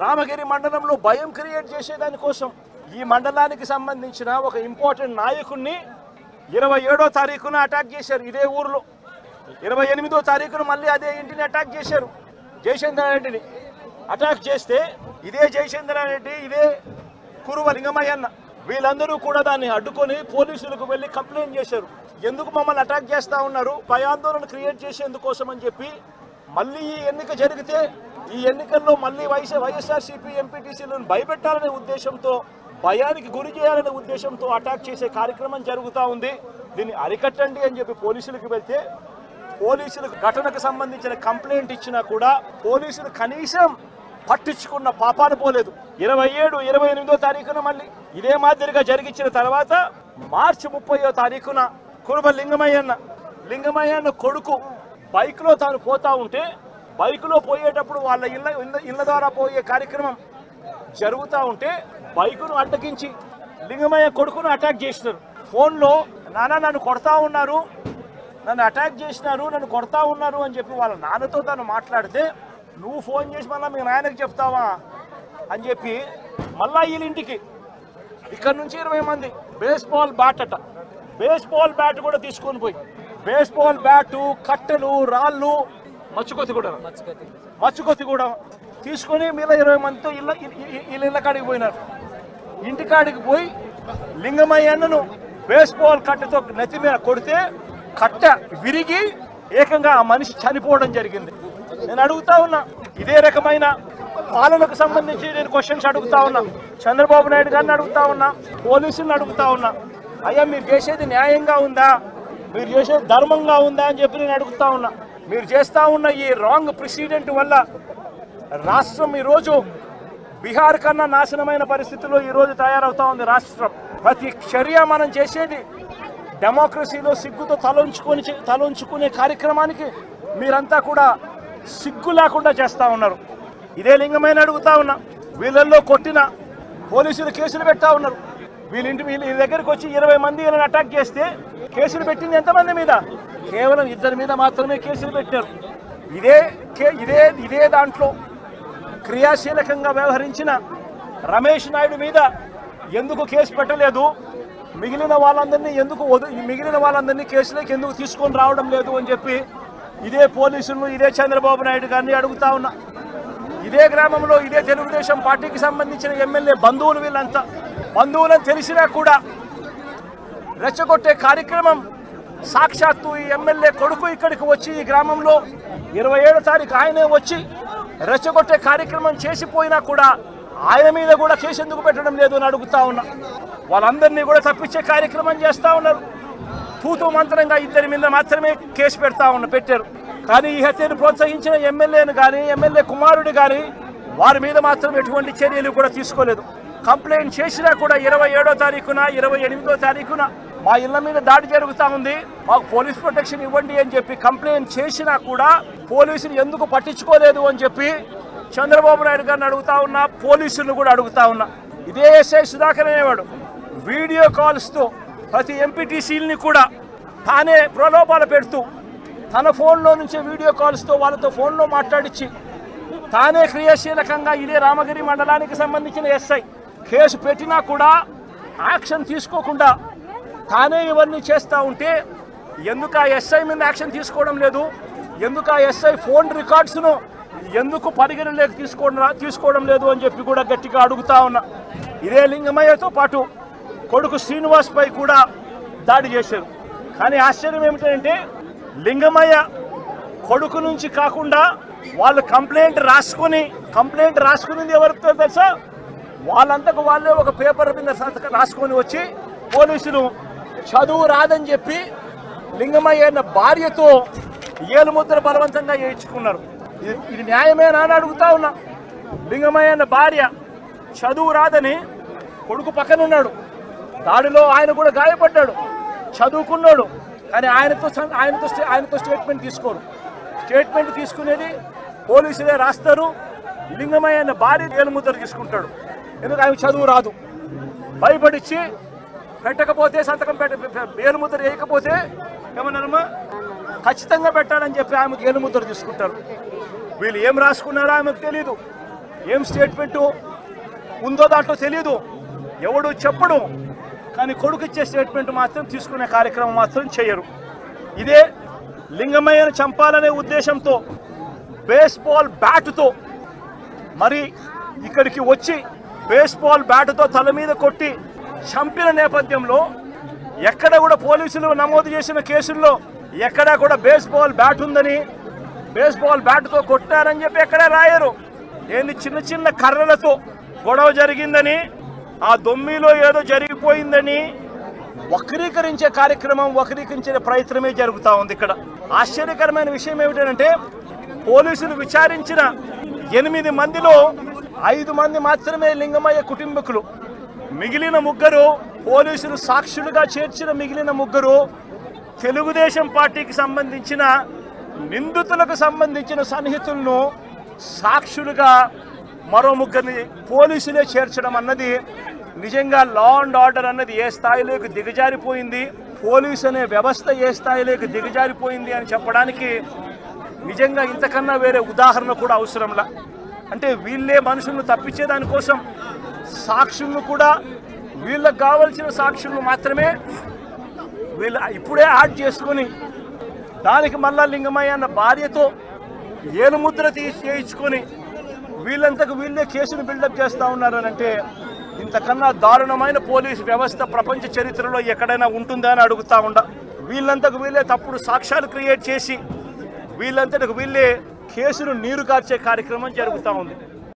రామగిరి మండలంలో భయం క్రియేట్ చేసేదాని కోసం ఈ మండలానికి సంబంధించిన ఒక ఇంపార్టెంట్ నాయకుడిని 27వ తారీఖున అటాక్ చేశారు. ఇదే ఊర్లో 28వ తారీఖున మళ్ళీ అదే ఇంటిని అటాక్ చేశారు. జయచంద్రారెడ్డిని అటాక్ చేస్తే ఇదే జయచంద్రారెడ్డి, ఇదే కురువ లింగమయ్యన్న వీళ్ళందరూ కూడా దాన్ని అడ్డుకొని పోలీసులకు వెళ్ళి కంప్లైంట్ చేశారు. ఎందుకు మమ్మల్ని అటాక్ చేస్తూ ఉన్నారు, భయాందోళన క్రియేట్ చేసేందుకోసం అని చెప్పి మళ్ళీ ఈ ఎన్నిక జరిగితే ఈ ఎన్నికల్లో మళ్ళీ వైఎస్ఆర్సీపీ ఎంపీటీసీలను భయపెట్టాలనే ఉద్దేశంతో, భయానికి గురి చేయాలనే ఉద్దేశంతో అటాక్ చేసే కార్యక్రమం జరుగుతూ ఉంది. దీన్ని అరికట్టండి అని చెప్పి పోలీసులకు వెళ్తే పోలీసులకు ఘటనకు సంబంధించిన కంప్లైంట్ ఇచ్చినా కూడా పోలీసులు కనీసం పట్టించుకున్న పాపాన పోలేదు. 27, 28వ తారీఖున మళ్ళీ ఇదే మాదిరిగా జరిగించిన తర్వాత మార్చి 30వ తారీఖున కురుబ లింగమయ్యన్న కొడుకు బైక్లో తాను పోతా ఉంటే బైక్లో పోయేటప్పుడు వాళ్ళ ఇళ్ళ ద్వారా పోయే కార్యక్రమం జరుగుతూ ఉంటే బైకును అడ్డగించి లింగమయ్య కొడుకును అటాక్ చేసినారు. ఫోన్లో నాన్న నన్ను కొడతా ఉన్నారు, నన్ను అటాక్ చేసినారు, నన్ను కొడతా ఉన్నారు అని చెప్పి వాళ్ళ నాన్నతో తను మాట్లాడితే నువ్వు ఫోన్ చేసి మళ్ళీ మీ నాయనకు చెప్తావా అని చెప్పి మళ్ళా వీళ్ళింటికి ఇక్కడ నుంచి 20 మంది బేస్బాల్ బ్యాట్ కూడా తీసుకొని పోయి బేస్బాల్ బ్యాటు, కట్టెలు, రాళ్ళు, మచ్చుకొత్తి కూడా తీసుకొని మీలో 20 మందితో ఇళ్ళ కాడికి పోయినారు. ఇంటికాడికి పోయి లింగమయ్యన్నను బేస్బాల్ కట్టెతో నెత్తి మీద కొడితే కట్ట విరిగి ఏకంగా ఆ మనిషి చనిపోవడం జరిగింది. నేను అడుగుతా ఉన్నా, ఇదే రకమైన పాలనకు సంబంధించి నేను క్వశ్చన్స్ అడుగుతా ఉన్నా, చంద్రబాబు నాయుడు గారిని అడుగుతా ఉన్నా, పోలీసులను అడుగుతా ఉన్నా, అయ్యా మీరు చేసేది న్యాయంగా ఉందా, మీరు చేసేది ధర్మంగా ఉందా అని చెప్పి నేను అడుగుతా ఉన్నా. మీరు చేస్తూ ఉన్న ఈ రాంగ్ ప్రెసిడెంట్ వల్ల రాష్ట్రం ఈరోజు బీహార్ కన్నా నాశనమైన పరిస్థితుల్లో ఈరోజు తయారవుతా ఉంది రాష్ట్రం. ప్రతి చర్య మనం చేసేది డెమోక్రసీలో సిగ్గుతో తలంచుకునే కార్యక్రమానికి మీరంతా కూడా సిగ్గు లేకుండా చేస్తూ ఉన్నారు. ఇదే లింగమైన అడుగుతా ఉన్నా, వీళ్ళల్లో కొట్టిన పోలీసులు కేసులు పెడతా ఉన్నారు. వీళ్ళ దగ్గరికి వచ్చి 20 మంది వీళ్ళని అటాక్ చేస్తే కేసులు పెట్టింది ఎంతమంది మీద? కేవలం 2 మీద మాత్రమే కేసులు పెట్టారు. ఇదే దాంట్లో క్రియాశీలకంగా వ్యవహరించిన రమేష్ నాయుడు మీద ఎందుకు కేసు పెట్టలేదు, మిగిలిన వాళ్ళందరినీ కేసులోకి ఎందుకు తీసుకొని రావడం లేదు అని చెప్పి ఇదే పోలీసులు, ఇదే చంద్రబాబు నాయుడు గారిని అడుగుతా ఉన్నా. ఇదే గ్రామంలో ఇదే తెలుగుదేశం పార్టీకి సంబంధించిన ఎమ్మెల్యే బంధువులు, వీళ్ళంతా బంధువులని తెలిసినా కూడా రెచ్చగొట్టే కార్యక్రమం సాక్షాత్తు ఈ ఎమ్మెల్యే కొడుకు ఇక్కడికి వచ్చి ఈ గ్రామంలో 27వ తారీఖు ఆయనే వచ్చి రెచ్చగొట్టే కార్యక్రమం చేసిపోయినా కూడా ఆయన మీద కూడా కేసు ఎందుకు పెట్టడం లేదు అని అడుగుతా ఉన్నా. వాళ్ళందరినీ కూడా తప్పించే కార్యక్రమం చేస్తూ ఉన్నారు. తూతూ మంత్రంగా 2 మీద మాత్రమే కేసు పెట్టారు. కానీ ఈ హత్యను ప్రోత్సహించిన ఎమ్మెల్యేను కానీ ఎమ్మెల్యే కుమారుడు కానీ వారి మీద మాత్రం ఎటువంటి చర్యలు కూడా తీసుకోలేదు. కంప్లైంట్ చేసినా కూడా 27వ తారీఖున 28వ తారీఖున మా ఇళ్ల మీద దాడి జరుగుతూ ఉంది, మాకు పోలీస్ ప్రొటెక్షన్ ఇవ్వండి అని చెప్పి కంప్లైంట్ చేసినా కూడా పోలీసులు ఎందుకు పట్టించుకోలేదు అని చెప్పి చంద్రబాబు నాయుడు గారిని అడుగుతా ఉన్నా, పోలీసులను కూడా అడుగుతా ఉన్నా. ఇదే ఎస్ఐ సుధాకర్ అనేవాడు వీడియో కాల్స్తో ప్రతి ఎంపీటీసీలని కూడా తానే ప్రలోభాలు పెడుతూ తన ఫోన్లో నుంచే వీడియో కాల్స్తో వాళ్ళతో ఫోన్లో మాట్లాడించి తానే క్రియాశీలకంగా ఇదే రామగిరి మండలానికి సంబంధించిన ఎస్ఐ కేసు పెట్టినా కూడా యాక్షన్ తీసుకోకుండా తానే ఇవన్నీ చేస్తూ ఉంటే ఎందుకు ఆ ఎస్ఐ మీద యాక్షన్ తీసుకోవడం లేదు, ఎందుకు ఆ ఎస్ఐ ఫోన్ రికార్డ్స్ను ఎందుకు పరిగణలోకి తీసుకోవడం లేదు అని చెప్పి కూడా గట్టిగా అడుగుతా ఉన్నా. ఇదే లింగమయ్యతో పాటు కొడుకు శ్రీనివాస్ పై కూడా దాడి చేశారు. కానీ ఆశ్చర్యం ఏమిటంటే లింగమయ్య కొడుకు నుంచి కాకుండా వాళ్ళు కంప్లైంట్ రాసుకునింది ఎవరితో తెలుసా? వాళ్ళంతకు వాళ్ళే ఒక పేపర్ మీద రాసుకొని వచ్చి పోలీసులు చదువు రాదని చెప్పి లింగమయ్య అన్న భార్యతో ఏలుముద్ర బలవంతంగా వేయించుకున్నారు. ఇది న్యాయమేనా అని అడుగుతా ఉన్నా. లింగమయ్య అన్న భార్య చదువు రాదని కొడుకు పక్కనున్నాడు, దాడిలో ఆయన కూడా గాయపడ్డాడు, చదువుకున్నాడు, కానీ ఆయనతో స్టేట్మెంట్ తీసుకోరు. స్టేట్మెంట్ తీసుకునేది పోలీసులే రాస్తారు. లింగమయ్య అన్న భార్య ఏలుముద్ర తీసుకుంటాడు. ఎందుకు ఆయన చదువు రాదు, భయపడిచ్చి పెట్టకపోతే సంతకం ఏలుముద్ర వేయకపోతే ఏమన్నారమ్మా ఖచ్చితంగా పెట్టాలని చెప్పి ఆమెకు ఏలుముద్ర తీసుకుంటారు. వీళ్ళు ఏం రాసుకున్నారో ఆమెకు తెలీదు, ఏం స్టేట్మెంటు ఉందో దాంట్లో తెలియదు, ఎవడు చెప్పడు. కానీ కొడుకు ఇచ్చే స్టేట్మెంట్ మాత్రం తీసుకునే కార్యక్రమం మాత్రం చేయరు. ఇదే లింగమయ్యను చంపాలనే ఉద్దేశంతో బేస్బాల్ బ్యాటుతో మరి ఇక్కడికి వచ్చి బేస్బాల్ బ్యాటుతో తల మీద కొట్టి చంపిన నేపథ్యంలో ఎక్కడ కూడా పోలీసులు నమోదు చేసిన కేసుల్లో ఎక్కడా కూడా బేస్బాల్ బ్యాట్ ఉందని, బేస్బాల్ బ్యాట్తో కొట్టారని చెప్పి ఎక్కడా రాయరు. ఏంది చిన్న చిన్న కర్రలతో గొడవ జరిగిందని, ఆ దొమ్మిలో ఏదో జరిగిపోయిందని వక్రీకరించే కార్యక్రమం, వక్రీకరించే ప్రయత్నమే జరుగుతూ ఉంది. ఇక్కడ ఆశ్చర్యకరమైన విషయం ఏమిటంటే పోలీసులు విచారించిన 8 మందిలో 5 మంది మాత్రమే లింగమయ్య కుటుంబీకులు. మిగిలిన 3 పోలీసులు సాక్షులుగా చేర్చిన మిగిలిన 3 తెలుగుదేశం పార్టీకి సంబంధించిన నిందితులకు సంబంధించిన సన్నిహితులను సాక్షులుగా మరో 3 పోలీసులే చేర్చడం అన్నది నిజంగా లా అండ్ ఆర్డర్ అన్నది ఏ స్థాయిలోకి దిగజారిపోయింది, పోలీసు అనే వ్యవస్థ ఏ స్థాయిలోకి దిగజారిపోయింది అని చెప్పడానికి నిజంగా ఇంతకన్నా వేరే ఉదాహరణ కూడా అవసరంలా. అంటే వీళ్ళే మనుషులను తప్పించే దానికోసం సాక్షులను కూడా వీళ్ళకు కావలసిన సాక్షులను మాత్రమే వీళ్ళు ఇప్పుడే యాడ్ చేసుకుని దానికి మళ్ళా లింగమయ్య అన్న భార్యతో ఏలుముద్ర చేయించుకొని వీళ్ళంతకు వీళ్ళే కేసును బిల్డప్ చేస్తూ ఉన్నారని అంటే ఇంతకన్నా దారుణమైన పోలీసు వ్యవస్థ ప్రపంచ చరిత్రలో ఎక్కడైనా ఉంటుందా అని అడుగుతూ ఉండ. వీళ్ళంతకు వీళ్ళే తప్పుడు సాక్ష్యాలు క్రియేట్ చేసి వీళ్ళంతకు వీళ్ళే కేసును నీరు కార్చే కార్యక్రమం జరుగుతూ ఉంది.